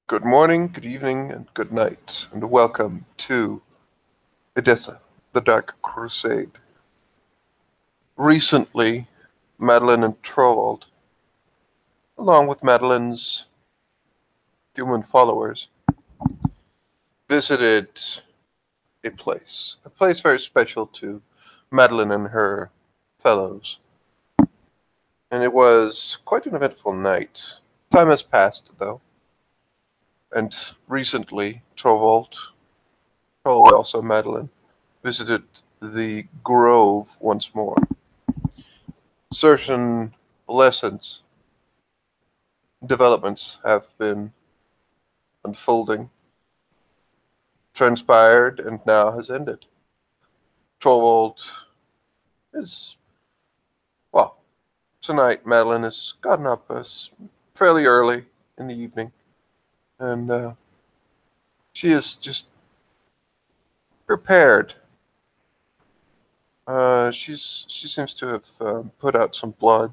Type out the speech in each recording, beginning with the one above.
Good morning, good evening, and good night, and welcome to Edessa, the Dark Crusade. Recently, Madeline and Trollwald, along with Madeline's human followers, visited a place very special to Madeline and her fellows. And it was quite an eventful night. Time has passed, though, and recently, Trollwald, probably also Madeline, visited the grove once more. Certain lessons, developments have been unfolding, transpired, and now has ended. Torvald is, well, tonight Madeline has gotten up fairly early in the evening, and she is just prepared. She seems to have put out some blood.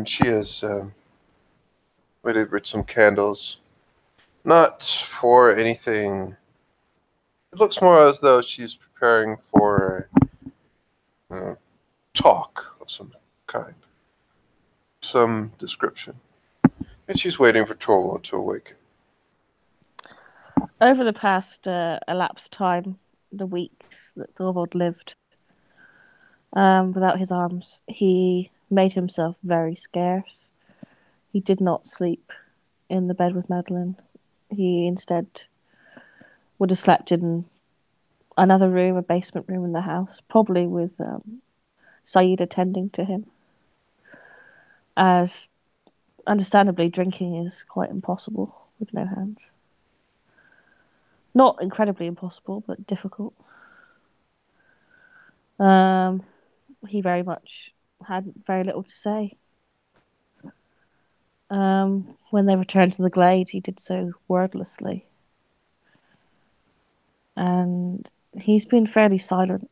She has lit some candles. Not for anything. It looks more as though she's preparing for a talk of some kind, some description. And she's waiting for Torvald to awaken. Over the past elapsed time, the weeks that Thorvald lived without his arms, he made himself very scarce. He did not sleep in the bed with Madeline. He instead would have slept in another room, a basement room in the house, probably with Saeed attending to him, as understandably drinking is quite impossible with no hands. Not incredibly impossible, but difficult. Um, he very much had very little to say. When they returned to the glade, he did so wordlessly. And he's been fairly silent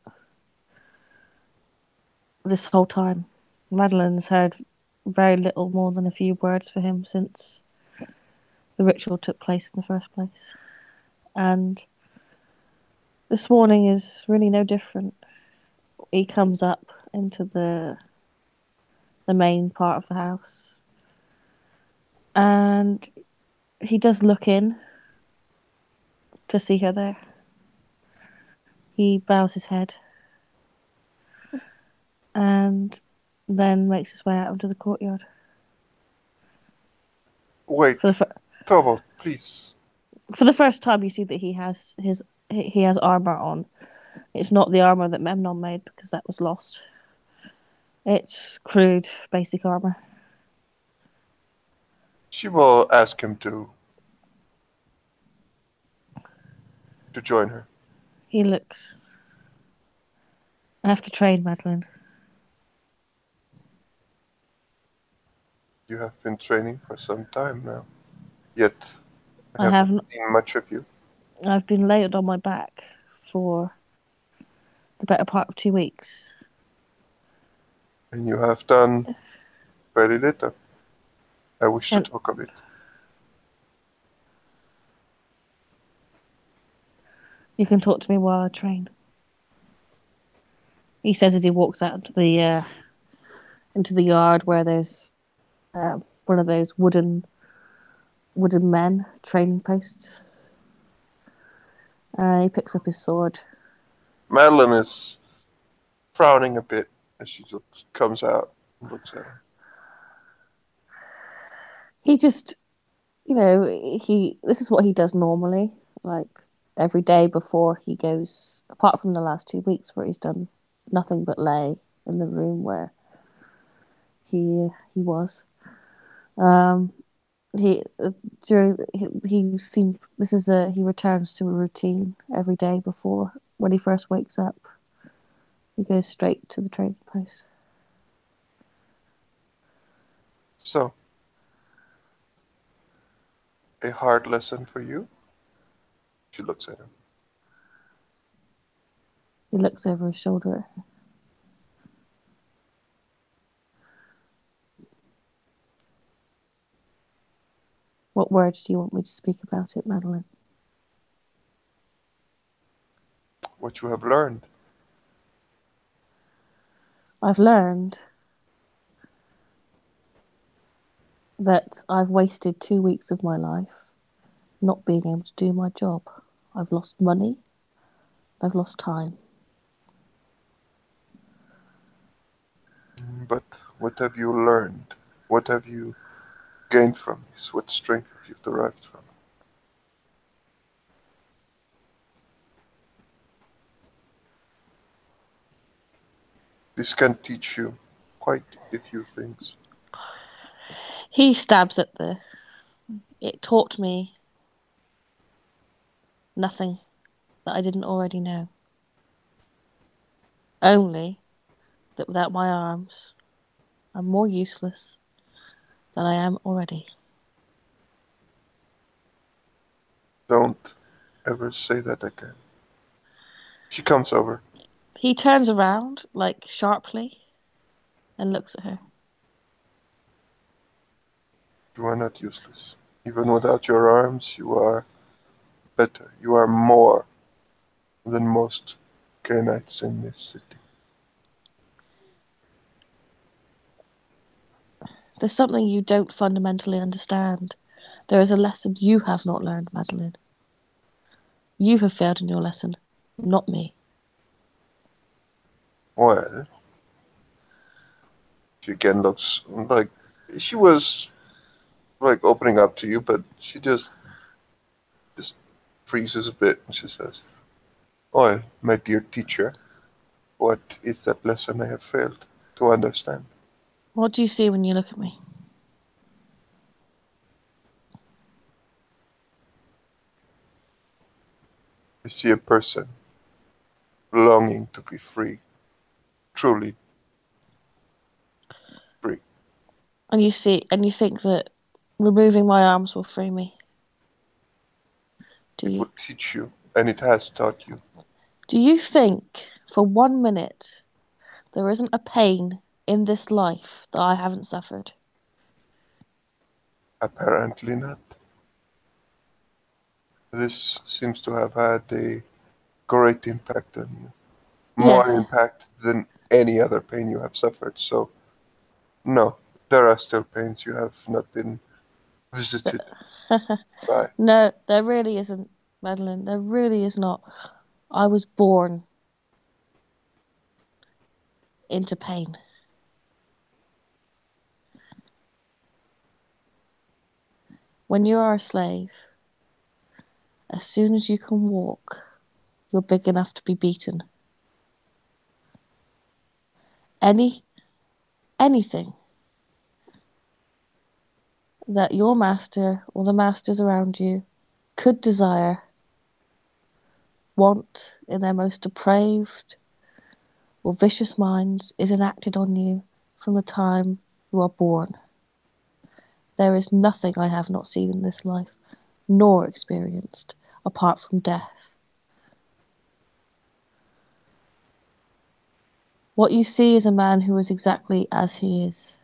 this whole time. Madeline's heard very little more than a few words for him since the ritual took place in the first place. And this morning is really no different. He comes up into the main part of the house, and he does look in to see her there. He bows his head and then makes his way out into the courtyard. Wait, For the Torvald, please. for the first time, you see that he has armor on. It's not the armor that Memnon made because that was lost. It's crude, basic armor. She will ask him to join her. He looks. I have to train, Madeline. You have been training for some time now, yet I I haven't have. seen much of you. I've been laid on my back for the better part of 2 weeks. And you have done very little. I wish to And talk of it. you can talk to me while I train. He says as he walks out into the yard where there's one of those wooden men training posts. He picks up his sword. Madeline is frowning a bit as she comes out and looks at her. He just, he this is what he does normally, like every day before he goes. Apart from the last 2 weeks where he's done nothing but lay in the room where he was. Um, he during he seemed this is a he returns to a routine every day before when he first wakes up. He goes straight to the training post. So, a hard lesson for you? She looks at him. He looks over his shoulder. What words do you want me to speak about it, Madeline? What you have learned. I've learned that I've wasted 2 weeks of my life not being able to do my job. I've lost money. I've lost time. But what have you learned? What have you gained from this? What strength have you derived from it? This can teach you quite a few things. He stabs at the. It taught me nothing that I didn't already know. Only that without my arms, I'm more useless than I am already. Don't ever say that again. She comes over. He turns around, like sharply, and looks at her. You are not useless. Even without your arms, you are better. You are more than most Canaanites in this city. There's something you don't fundamentally understand. There is a lesson you have not learned, Madeline. You have failed in your lesson, not me. Well, she again looks like she was like opening up to you, but she just freezes a bit and she says, "Oh, my dear teacher, what is that lesson I have failed to understand?" What do you see when you look at me? I see a person longing to be free, truly free. And you think that removing my arms will free me. Do It you? would teach you, and it has taught you. Do you think for 1 minute there isn't a pain in this life that I haven't suffered? Apparently not. This seems to have had a great impact on you. More Yes. impact than any other pain you have suffered. So, no, there are still pains you have not been visited by. No, there really isn't, Madeline. There really is not. I was born into pain. When you are a slave, as soon as you can walk, you're big enough to be beaten. Any anything that your master or the masters around you could desire, want in their most depraved or vicious minds is enacted on you from the time you are born. There is nothing I have not seen in this life, nor experienced, apart from death. What you see is a man who is exactly as he is.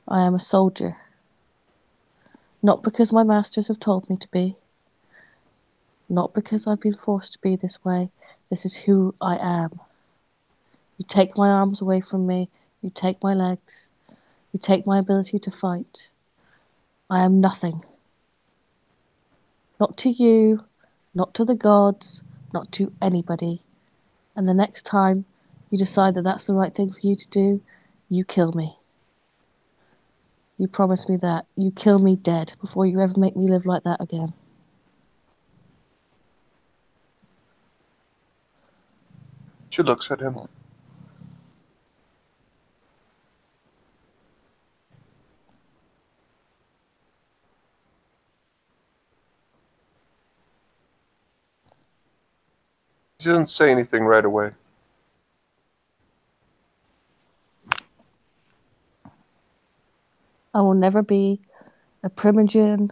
I am a soldier, not because my masters have told me to be, not because I've been forced to be this way. This is who I am. You take my arms away from me, you take my legs, you take my ability to fight. I am nothing. Not to you, not to the gods, not to anybody. And the next time you decide that that's the right thing for you to do, you kill me. You promise me that. You kill me dead before you ever make me live like that again. She looks at him. She doesn't say anything right away. I will never be a primogen,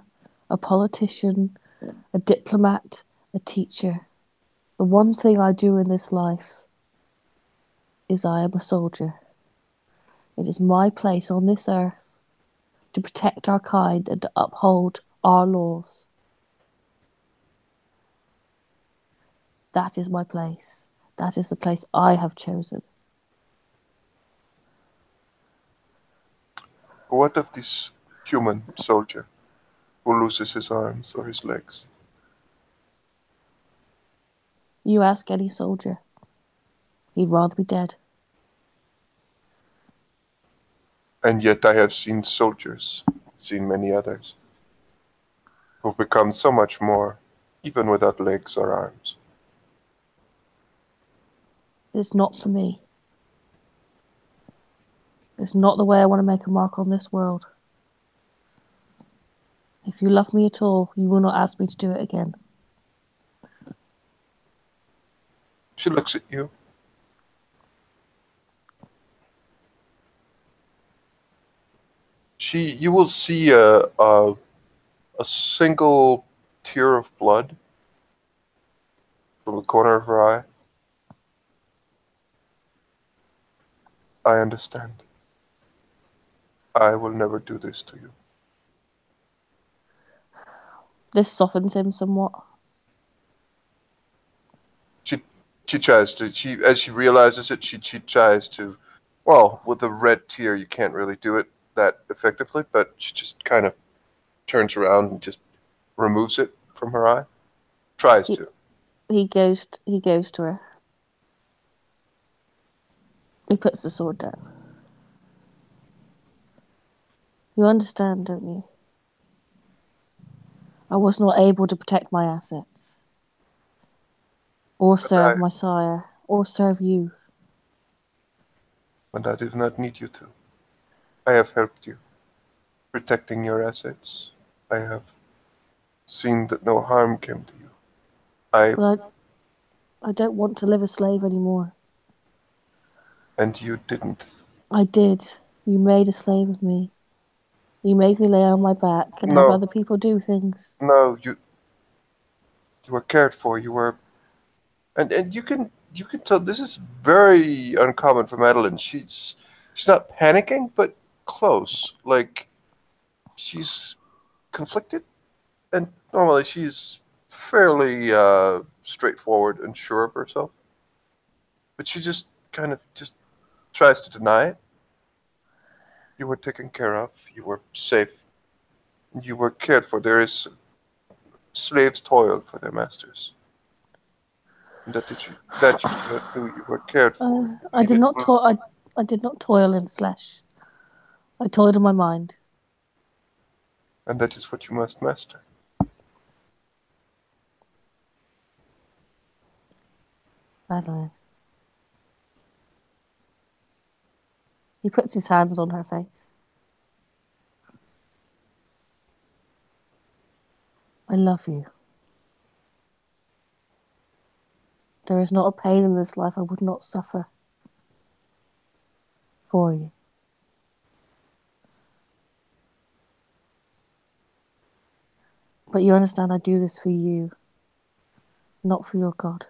a politician, a diplomat, a teacher. The one thing I do in this life is I am a soldier. It is my place on this earth to protect our kind and to uphold our laws. That is my place. That is the place I have chosen. What of this human soldier who loses his arms or his legs? You ask any soldier, he'd rather be dead. And yet I have seen soldiers, seen many others, who've become so much more, even without legs or arms. It's not for me. It's not the way I want to make a mark on this world. If you love me at all, you will not ask me to do it again. She looks at you. You will see a single tear of blood from the corner of her eye. I understand. I will never do this to you. This softens him somewhat. She she tries to as she realizes it, she tries to, well, with a red tear you can't really do it that effectively, but she just kind of turns around and just removes it from her eye. Tries He, to. he goes to her. He puts the sword down. You understand, don't you? I was not able to protect my assets, or serve my sire, or serve you. And I did not need you to. I have helped you, protecting your assets. I have seen that no harm came to you. But I don't want to live a slave anymore. And you didn't. I did. You made a slave of me. You made me lay on my back and have No, other people do things. no, you were cared for. You were, and you can tell this is very uncommon for Madeline. She's not panicking, but close. Like she's conflicted, and normally she's fairly straightforward and sure of herself. But she just kind of just tries to deny it. You were taken care of. You were safe. You were cared for. There is slaves toil for their masters. And that you do not do. You were cared for. I did Needed not food. toil. I did not toil in flesh. I toiled in my mind. And that is what you must master. Madeline. He puts his hands on her face. I love you. There is not a pain in this life I would not suffer for you. But you understand I do this for you, not for your God.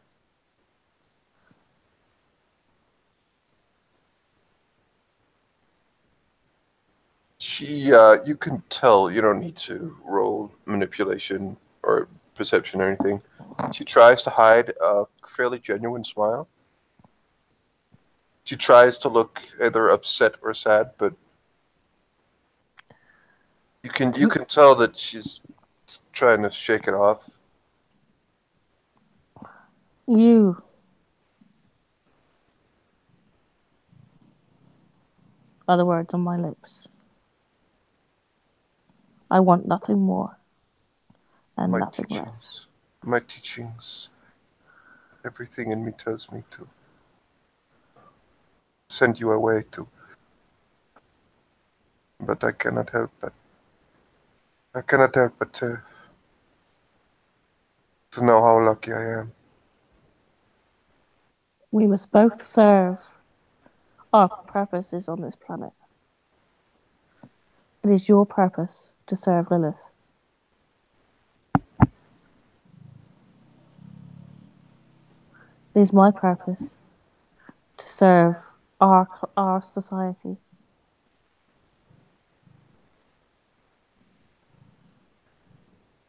You can tell, you don't need to roll manipulation or perception or anything. She tries to hide a fairly genuine smile. She tries to look either upset or sad, but you can tell that she's trying to shake it off. You are the words on my lips. I want nothing more and My nothing less. teachings, my teachings, everything in me tells me to send you away to, but I cannot help but to know how lucky I am. We must both serve our purposes on this planet. It is your purpose to serve Lilith. It is my purpose to serve our society.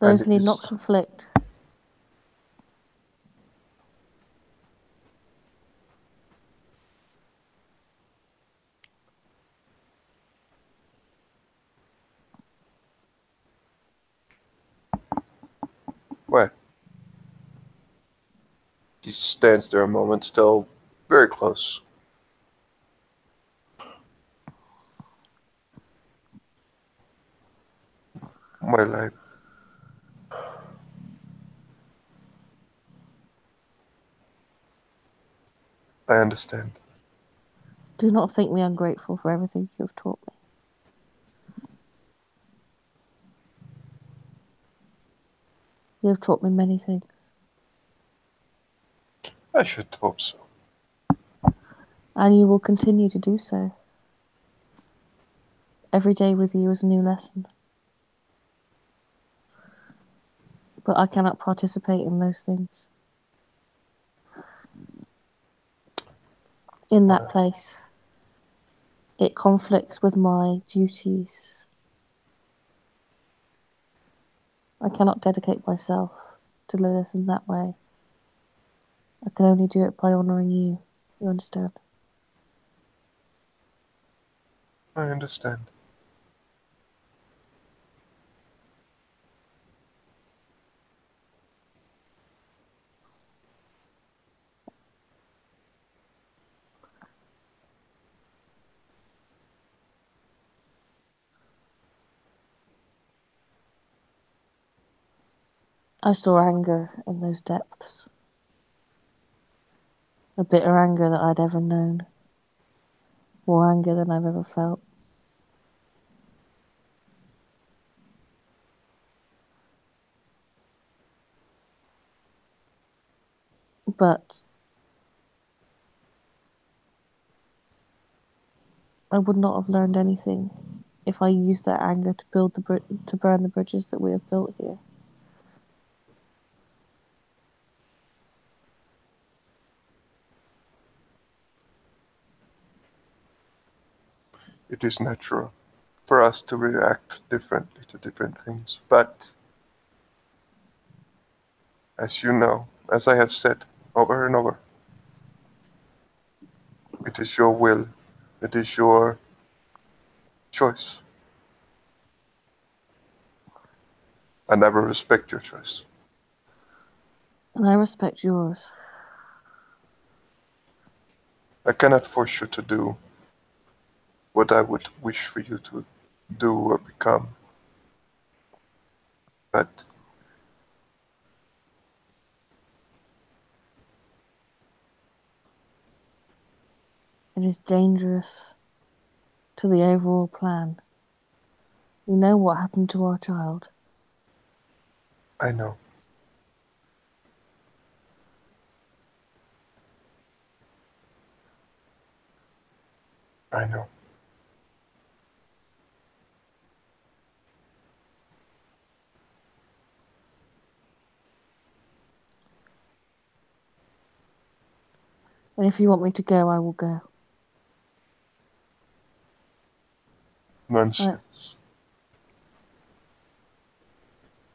And Those it need not is conflict. why? He stands there a moment, still very close. My life. I understand. Do not think me ungrateful for everything you have taught me. You have taught me many things, I should hope so. and you will continue to do so. Every day with you is a new lesson. But I cannot participate in those things. In that place, it conflicts with my duties. I cannot dedicate myself to Lilith in that way. I can only do it by honouring you. You understand? I understand. I saw anger in those depths. A bitter anger that I'd ever known. More anger than I've ever felt. But I would not have learned anything if I used that anger to burn the bridges that we have built here. It is natural for us to react differently to different things. But, as you know, as I have said over and over, it is your will, it is your choice. And I will respect your choice. And I respect yours. I cannot force you to do what I would wish for you to do or become. But It is dangerous to the overall plan. You know what happened to our child. I know. I know. And if you want me to go, I will go. Nonsense.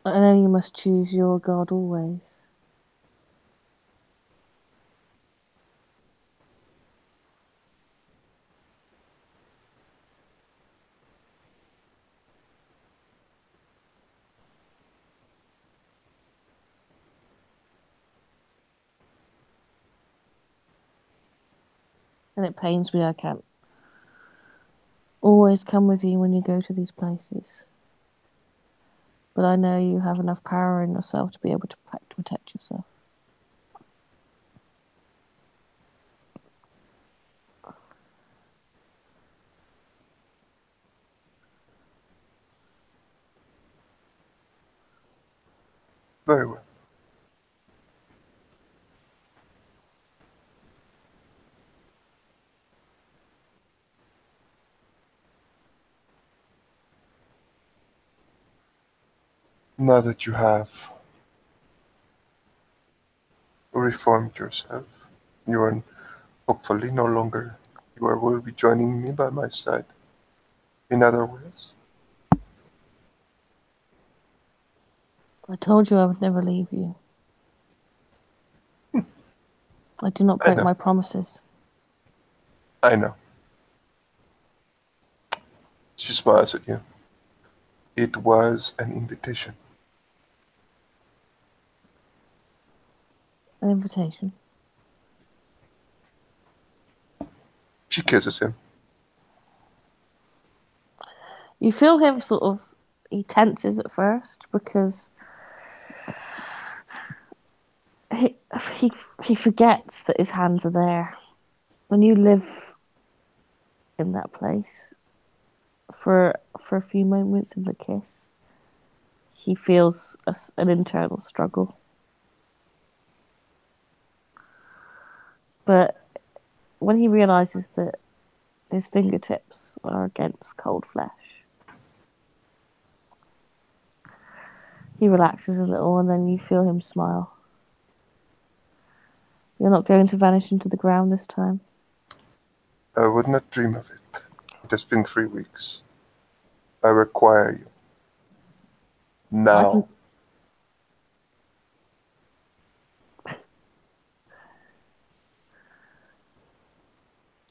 I know you must choose your God always. And it pains me I can't always come with you when you go to these places. But I know you have enough power in yourself to be able to protect yourself. Very well. Now that you have reformed yourself, you are hopefully no longer, will be joining me by my side. In other words, I told you I would never leave you. I do not I break know. my promises. I know. She smiles at you. It was an invitation. An invitation. She kisses him. You feel him sort of. He tenses at first because he he he forgets that his hands are there. When you live in that place for a few moments in the kiss, he feels an internal struggle. But when he realizes that his fingertips are against cold flesh, he relaxes a little, and then you feel him smile. You're not going to vanish into the ground this time. I would not dream of it. It has been 3 weeks. I require you. I can. Now.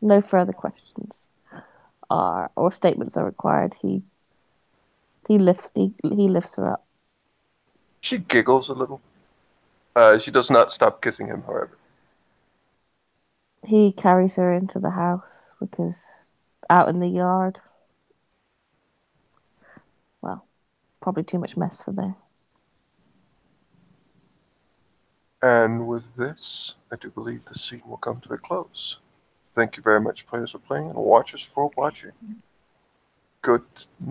No further questions are or statements are required. He lifts her up. She giggles a little. She does not stop kissing him, however. He carries her into the house because out in the yard, well, probably too much mess for there. And with this, I do believe the scene will come to a close. Thank you very much, players, for playing, and watchers for watching. Good night.